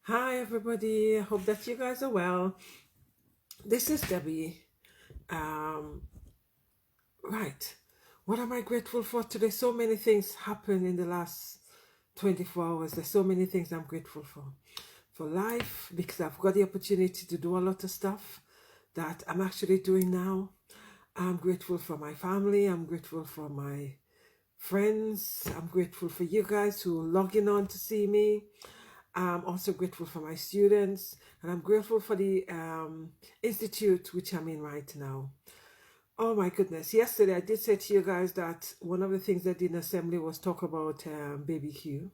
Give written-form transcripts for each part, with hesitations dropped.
Hi, everybody. I hope that you guys are well. This is Debbie. Um, right. What am I grateful for today? So many things happened in the last 24 hours. There's so many things I'm grateful for. For life, because I've got the opportunity to do a lot of stuff that I'm actually doing now. I'm grateful for my family. I'm grateful for my friends. I'm grateful for you guys who are logging on to see me. I'm also grateful for my students, and I'm grateful for the institute which I'm in right now. Oh my goodness. Yesterday, I did say to you guys that one of the things I did in assembly was talk about baby Q.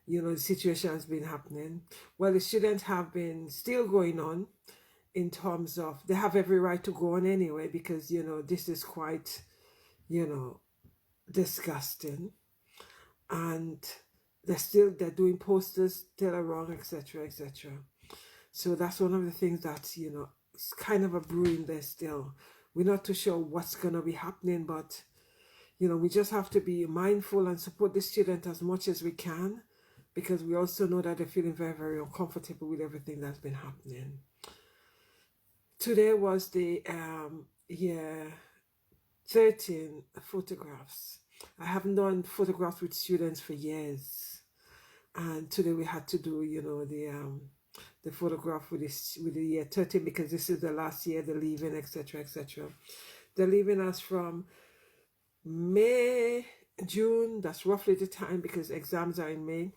You know, the situation has been happening. Well, the students have been still going on in terms of they have every right to go on anyway because, this is quite, you know, disgusting. And they're doing posters still are wrong, etc., etc. So that's one of the things that, it's kind of a brewing there still. We're not too sure what's going to be happening, but, we just have to be mindful and support the student as much as we can because we also know that they're feeling very, very uncomfortable with everything that's been happening. Today was the year 13 photographs. I haven't done photographs with students for years. And today we had to do, the photograph with the year 13 because this is the last year they're leaving, etc., etc. They're leaving us from May, June. That's roughly the time because exams are in May.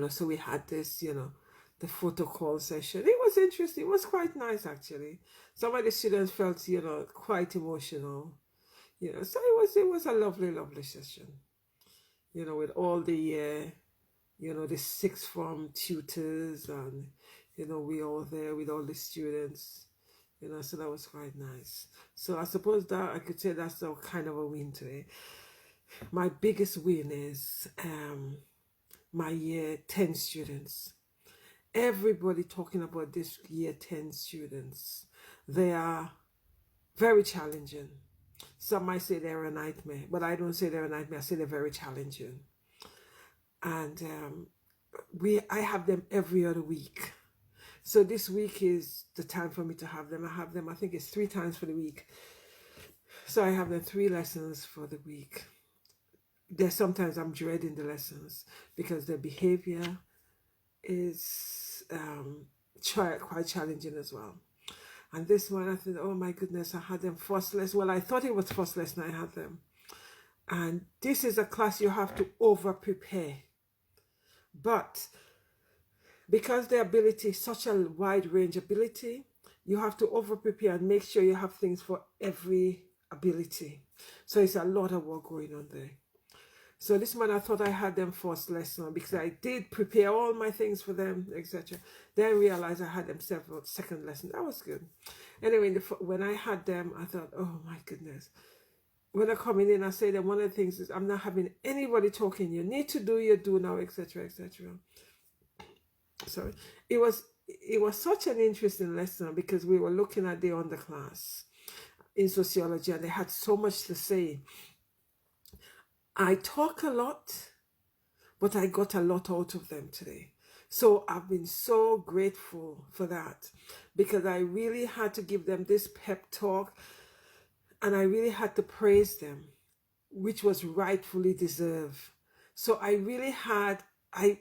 So we had this, the photo call session. It was interesting. It was quite nice actually. Some of the students felt, quite emotional. So it was a lovely, lovely session. With all the the sixth form tutors and we all there with all the students, so that was quite nice. So I suppose that I could say that's a kind of a win today. My biggest win is my year 10 students. Everybody talking about this year 10 students. They are very challenging. Some might say they're a nightmare, but I don't say they're a nightmare. I say they're very challenging. And I have them every other week. So this week is the time for me to have them. I have them, I think it's 3 times for the week. So I have them 3 lessons for the week. There's sometimes I'm dreading the lessons because their behavior is quite challenging as well. And this one, I thought, oh my goodness, I had them first lesson. Well, I thought it was first lesson I had them. And this is a class you have to over prepare. But because the ability is such a wide range ability, you have to over prepare and make sure you have things for every ability. So it's a lot of work going on there. So this month I thought I had them first lesson because I did prepare all my things for them, etc. Then I realized I had them several second lesson. That was good. Anyway, when I had them, I thought, oh my goodness. When I come in, I say that one of the things is I'm not having anybody talking. You need to do your do now, etc., etc. Sorry, it was such an interesting lesson because we were looking at the underclass in sociology and they had so much to say. I talk a lot, but I got a lot out of them today. So I've been so grateful for that because I really had to give them this pep talk and I really had to praise them, which was rightfully deserved. So I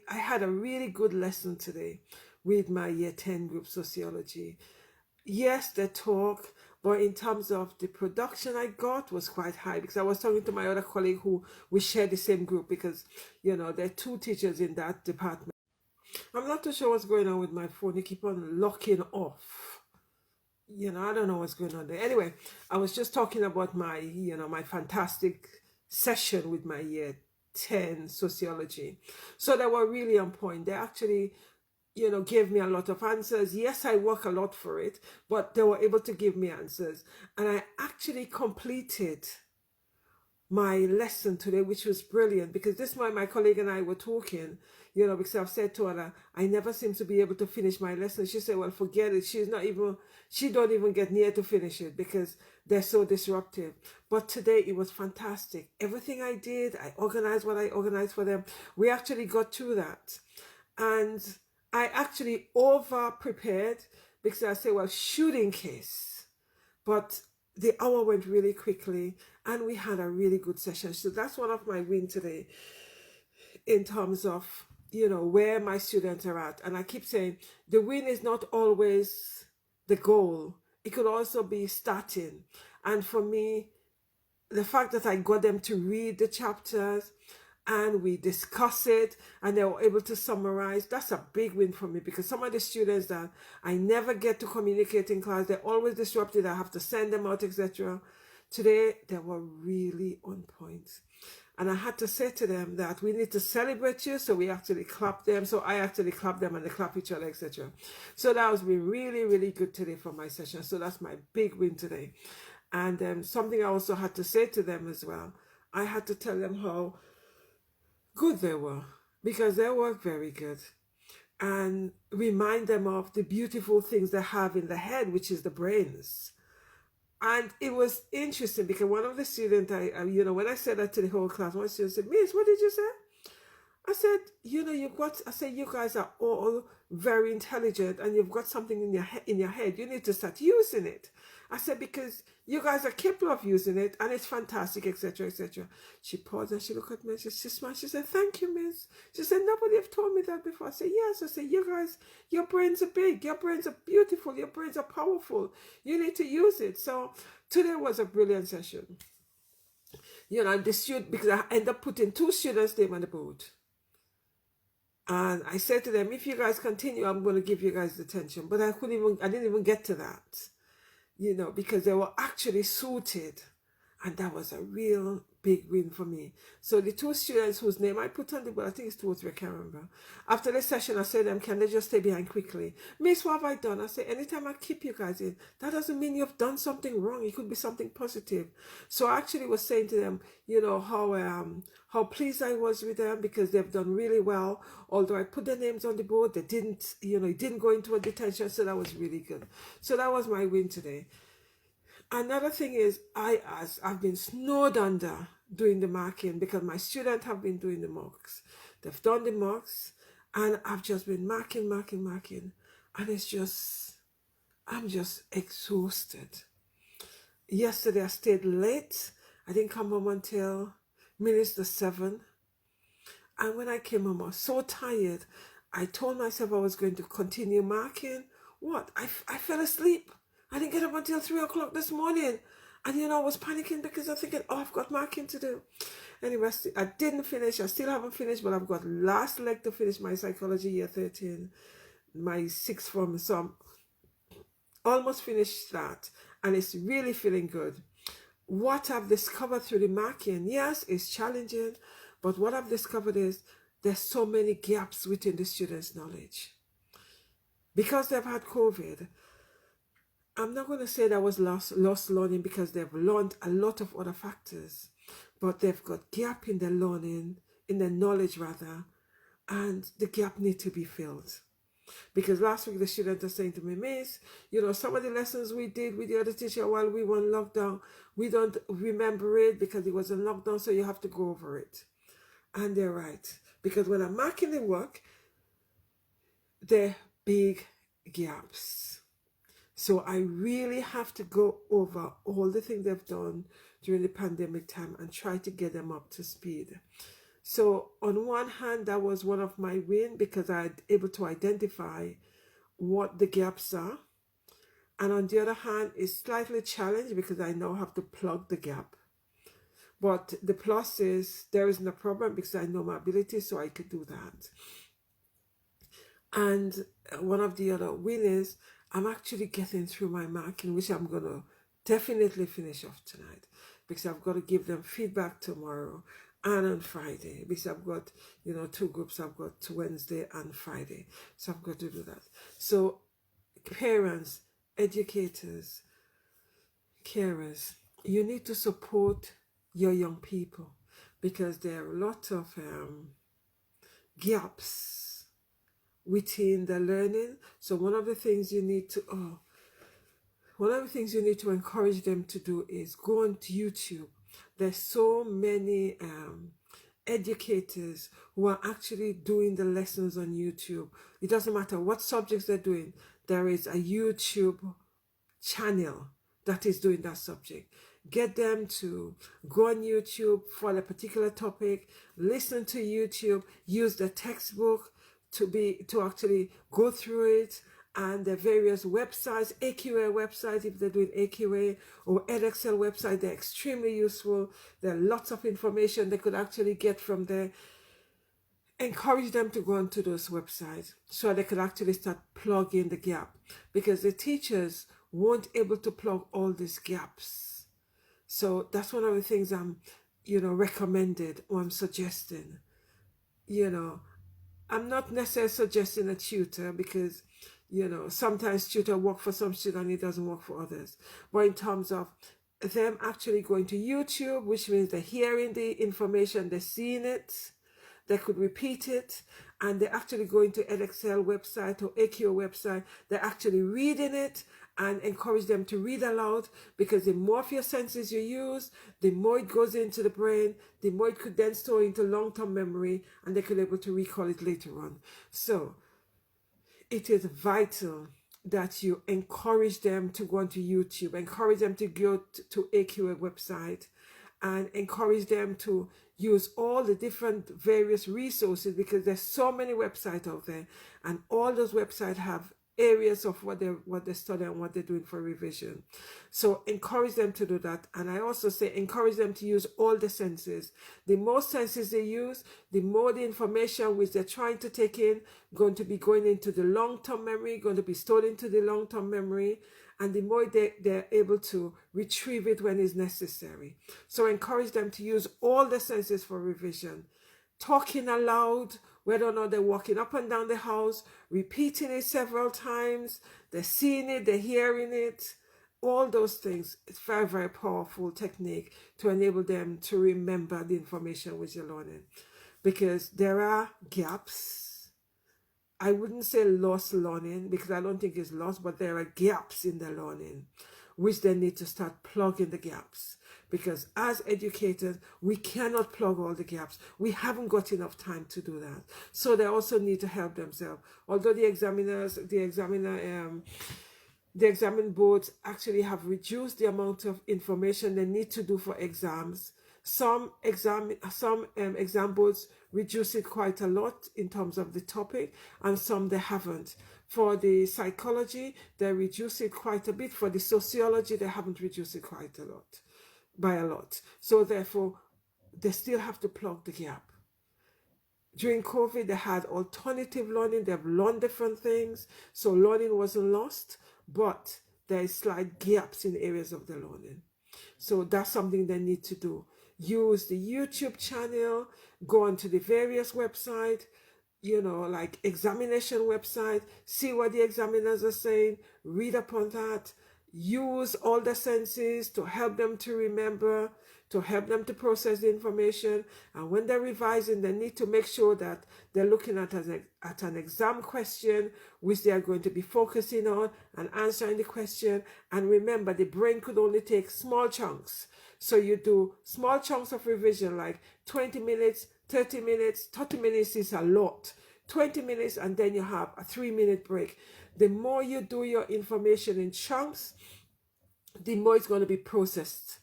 had a really good lesson today with my year 10 group sociology. Yes, the talk, but in terms of the production I got was quite high because I was talking to my other colleague who we share the same group because, there are 2 teachers in that department. I'm not too sure what's going on with my phone. It keep on locking off. I don't know what's going on there. Anyway, I was just talking about my, my fantastic session with my year 10 sociology. So they were really on point. They actually gave me a lot of answers. Yes, I work a lot for it, but they were able to give me answers. And I actually completed my lesson today, which was brilliant because this morning my colleague and I were talking, because I've said to her, I never seem to be able to finish my lesson. She said, well, forget it. She don't even get near to finish it because they're so disruptive. But today it was fantastic. Everything I did, I organized what I organized for them. We actually got through that. And I actually over prepared because I said, well, shoot in case. But the hour went really quickly and we had a really good session. So that's one of my wins today in terms of, where my students are at. And I keep saying the win is not always the goal. It could also be starting. And for me, the fact that I got them to read the chapters and we discuss it and they were able to summarize, that's a big win for me, because some of the students that I never get to communicate in class, they're always disrupted. I have to send them out, etc. Today, they were really on point. And I had to say to them that we need to celebrate you, so we actually clap them. So I actually clap them and they clap each other, etc. So that was been really, really good today for my session. So that's my big win today. And something I also had to say to them as well, I had to tell them how good they were, because they were very good, and remind them of the beautiful things they have in the head, which is the brains. And it was interesting because one of the students, when I said that to the whole class, one student said, Miss, what did you say? I said, you guys are all very intelligent and you've got something in your head. You need to start using it. I said, because you guys are capable of using it and it's fantastic, etc., etc. She paused and she looked at me and she smiled. She said, thank you, Miss. She said, nobody have told me that before. I said, yes. I said, you guys, your brains are big. Your brains are beautiful. Your brains are powerful. You need to use it. So today was a brilliant session. The student, because I ended up putting 2 students' name on the board. And I said to them, if you guys continue, I'm going to give you guys detention. But I didn't even get to that, because they were actually suited. And that was a real big win for me. So the 2 students whose name I put on the board, I think it's 2 or 3, I can't remember. After the session, I said to them, can they just stay behind quickly? Miss, what have I done? I said, anytime I keep you guys in, that doesn't mean you've done something wrong. It could be something positive. So I actually was saying to them, how pleased I was with them because they've done really well. Although I put their names on the board, they didn't, it didn't go into a detention. So that was really good. So that was my win today. Another thing is I've been snowed under doing the marking because my students have been doing the mocks. They've done the mocks and I've just been marking. And I'm just exhausted. Yesterday I stayed late. I didn't come home until minutes to 7. And when I came home, I was so tired. I told myself I was going to continue marking. What? I fell asleep. I didn't get up until 3 o'clock this morning. And I was panicking because I'm thinking, I've got marking to do. Anyway, I didn't finish. I still haven't finished, but I've got last leg to finish my psychology year 13, my 6th form. So I'm almost finished that. And it's really feeling good. What I've discovered through the marking, yes, it's challenging. But what I've discovered is there's so many gaps within the students' knowledge. Because they've had COVID, I'm not going to say that was lost learning because they've learned a lot of other factors, but they've got gap in their learning, in their knowledge rather, and the gap need to be filled. Because last week the students are saying to me, Miss, some of the lessons we did with the other teacher while we were in lockdown, we don't remember it because it was in lockdown, so you have to go over it. And they're right. Because when I'm marking the work, there are big gaps. So I really have to go over all the things they've done during the pandemic time and try to get them up to speed. So on one hand, that was one of my wins because I'm able to identify what the gaps are. And on the other hand, it's slightly challenged because I now have to plug the gap. But the plus is there is no problem because I know my ability, so I could do that. And one of the other wins is I'm actually getting through my marking, which I'm going to definitely finish off tonight because I've got to give them feedback tomorrow and on Friday because I've got, 2 groups. I've got Wednesday and Friday. So I've got to do that. So parents, educators, carers, you need to support your young people because there are a lot of gaps within the learning. So one of the things you need to encourage them to do is go on to YouTube. There's so many educators who are actually doing the lessons on YouTube. It doesn't matter what subjects they're doing, there is a YouTube channel that is doing that subject. Get them to go on YouTube for a particular topic, listen to YouTube, use the textbook to actually go through it, and the various websites, AQA websites, if they're doing AQA, or Edexcel website, they're extremely useful. There are lots of information they could actually get from there. Encourage them to go onto those websites so they could actually start plugging the gap, because the teachers weren't able to plug all these gaps. So that's one of the things I'm, recommended, or I'm suggesting. I'm not necessarily suggesting a tutor, because sometimes tutor work for some students and it doesn't work for others. But in terms of them actually going to YouTube, which means they're hearing the information, they're seeing it, they could repeat it, and they're actually going to Edexcel website or AQA website, they're actually reading it, and encourage them to read aloud, because the more of your senses you use, the more it goes into the brain, the more it could then store into long-term memory, and they could be able to recall it later on. So it is vital that you encourage them to go onto YouTube, encourage them to go to AQA website, and encourage them to use all the different various resources, because there's so many websites out there, and all those websites have areas of what they study and what they're doing for revision. So encourage them to do that. And I also say encourage them to use all the senses. The more senses they use, the more the information which they're trying to take in going to be going into the long-term memory, going to be stored into the long-term memory, and the more they're able to retrieve it when it's necessary. So encourage them to use all the senses for revision. Talking aloud, whether or not they're walking up and down the house, repeating it several times, they're seeing it, they're hearing it, all those things. It's very, very powerful technique to enable them to remember the information which they're learning. Because there are gaps. I wouldn't say lost learning, because I don't think it's lost, but there are gaps in the learning, which they need to start plugging the gaps. Because as educators, we cannot plug all the gaps. We haven't got enough time to do that. So they also need to help themselves. Although the examining boards actually have reduced the amount of information they need to do for exams, some exam boards reduce it quite a lot in terms of the topic, and some they haven't. For the psychology, they reduce it quite a bit. For the sociology, they haven't reduced it quite a lot. By a lot. So therefore, they still have to plug the gap. During COVID, they had alternative learning. They've learned different things. So learning wasn't lost, but there is slight gaps in areas of the learning. So that's something they need to do. Use the YouTube channel, go onto the various websites, like examination website, see what the examiners are saying, read upon that. Use all the senses to help them to remember, to help them to process the information. And when they're revising, they need to make sure that they're looking at an exam question, which they are going to be focusing on and answering the question. And remember, the brain could only take small chunks. So you do small chunks of revision, like 20 minutes, 30 minutes. 30 minutes is a lot. 20 minutes, and then you have a 3-minute break. The more you do your information in chunks, the more it's going to be processed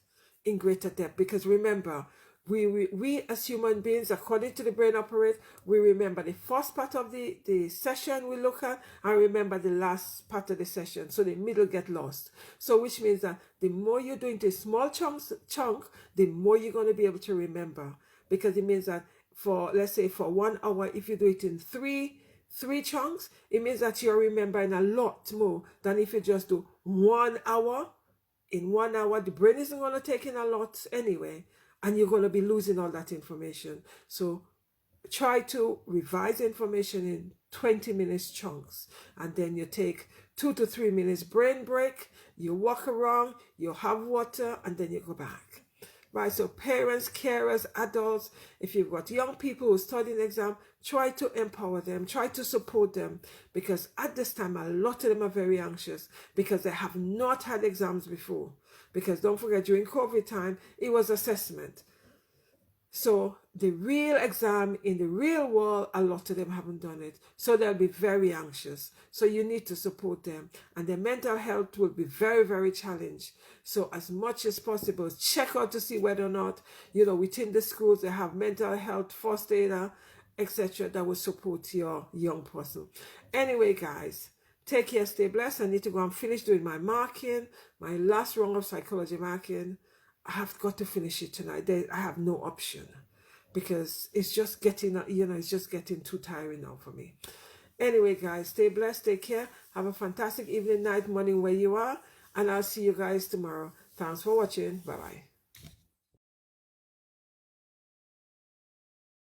in greater depth. Because remember, we as human beings, according to the brain operate, we remember the first part of the session we look at, and remember the last part of the session. So the middle get lost. So which means that the more you do into small chunk, the more you're going to be able to remember. Because it means that let's say for 1 hour, if you do it in three chunks, it means that you're remembering a lot more than if you just do 1 hour. In 1 hour, the brain isn't going to take in a lot anyway, and you're going to be losing all that information. So try to revise information in 20 minutes chunks, and then you take 2 to 3 minutes brain break, you walk around, you have water, and then you go back. Right, so parents, carers, adults, if you've got young people who study an exam, try to empower them, try to support them, because at this time, a lot of them are very anxious because they have not had exams before. Because don't forget, during COVID time, it was assessment. So the real exam in the real world, a lot of them haven't done it. So they'll be very anxious. So you need to support them. And their mental health will be very, very challenged. So as much as possible, check out to see whether or not, within the schools they have mental health first aider, etc. that will support your young person. Anyway, guys, take care, stay blessed. I need to go and finish doing my marking, my last round of psychology marking. I have got to finish it tonight. I have no option because it's just getting, it's just getting too tiring now for me. Anyway, guys, stay blessed, take care. Have a fantastic evening, night, morning where you are. And I'll see you guys tomorrow. Thanks for watching. Bye-bye.